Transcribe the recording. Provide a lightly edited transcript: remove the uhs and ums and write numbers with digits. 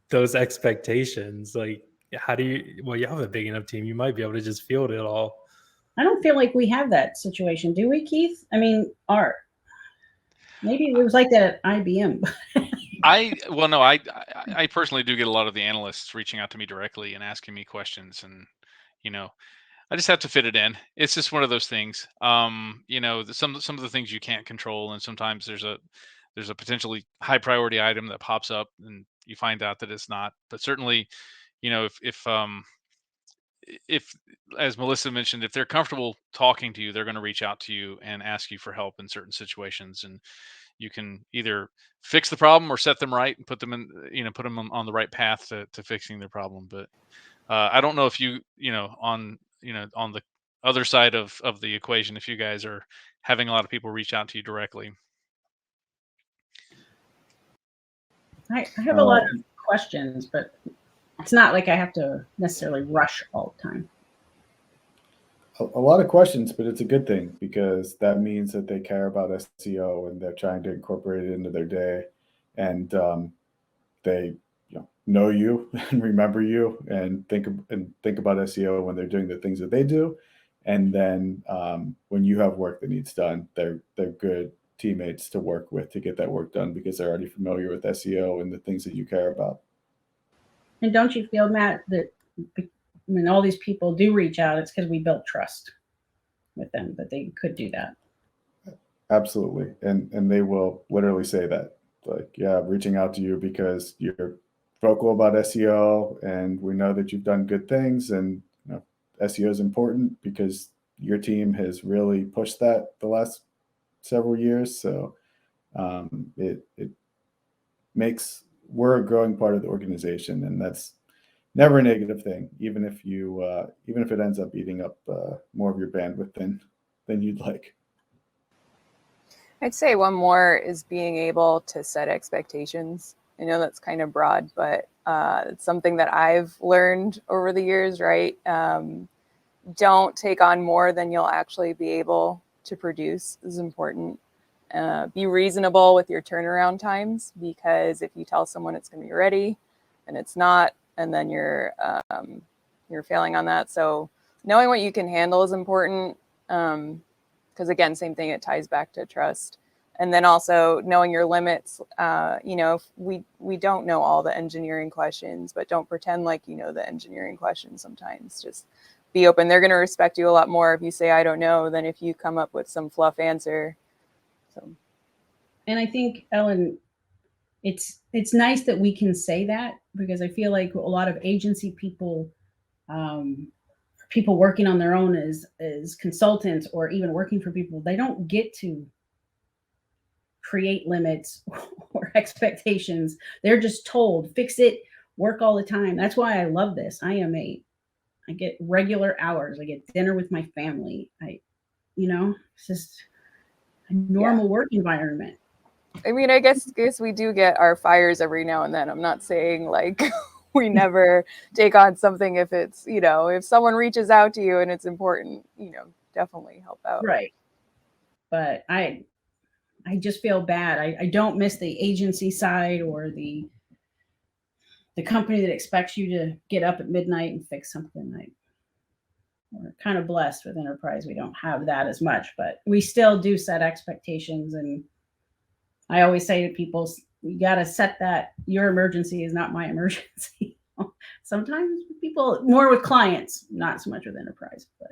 those expectations? Like, how do you, well, you have a big enough team, you might be able to just field it all. I don't feel like we have that situation. Do we, Keith? I mean, Art. Maybe it was like that at IBM. I personally do get a lot of the analysts reaching out to me directly and asking me questions, and I just have to fit it in. It's just one of those things. Some of the things you can't control, and sometimes there's a potentially high priority item that pops up, and you find out that it's not. But certainly, if as Melissa mentioned, if they're comfortable talking to you, they're going to reach out to you and ask you for help in certain situations, and you can either fix the problem or set them right and put them on the right path to fixing their problem. But I don't know if on the other side of the equation, if you guys are having a lot of people reach out to you directly. I have a lot of questions, but it's not like I have to necessarily rush all the time. A lot of questions, but it's a good thing because that means that they care about SEO and they're trying to incorporate it into their day, and they know you and remember you and think about SEO when they're doing the things that they do, and then when you have work that needs done, they're good teammates to work with to get that work done because they're already familiar with SEO and the things that you care about. And don't you feel, Matt, that when all these people do reach out, it's because we built trust with them, that they could do that? Absolutely. And they will literally say that, like, yeah, reaching out to you because you're vocal about SEO and we know that you've done good things, and SEO is important because your team has really pushed that the last several years. So it makes, we're a growing part of the organization, and that's never a negative thing, even if it ends up eating up more of your bandwidth than you'd like. I'd say one more is being able to set expectations. I know that's kind of broad, but it's something that I've learned over the years, right? Don't take on more than you'll actually be able to produce. This is important. Be reasonable with your turnaround times, because if you tell someone it's going to be ready and it's not, and then you're failing on that. So knowing what you can handle is important. Because again, same thing, it ties back to trust. And then also knowing your limits. If we don't know all the engineering questions, but don't pretend like you know the engineering questions sometimes. Just be open. They're going to respect you a lot more if you say, I don't know, than if you come up with some fluff answer. So. And I think, Ellen, it's nice that we can say that, because I feel like a lot of agency people, people working on their own as consultants or even working for people, they don't get to create limits or expectations. They're just told, fix it, work all the time. That's why I love this. I get regular hours. I get dinner with my family. It's just a normal work environment. I mean, I guess we do get our fires every now and then. I'm not saying like we never take on something if it's, if someone reaches out to you and it's important, definitely help out. Right. But I just feel bad. I don't miss the agency side or the company that expects you to get up at midnight and fix something. We're kind of blessed with Enterprise. We don't have that as much, but we still do set expectations. And I always say to people, you got to set that your emergency is not my emergency. Sometimes people, more with clients, not so much with Enterprise, but.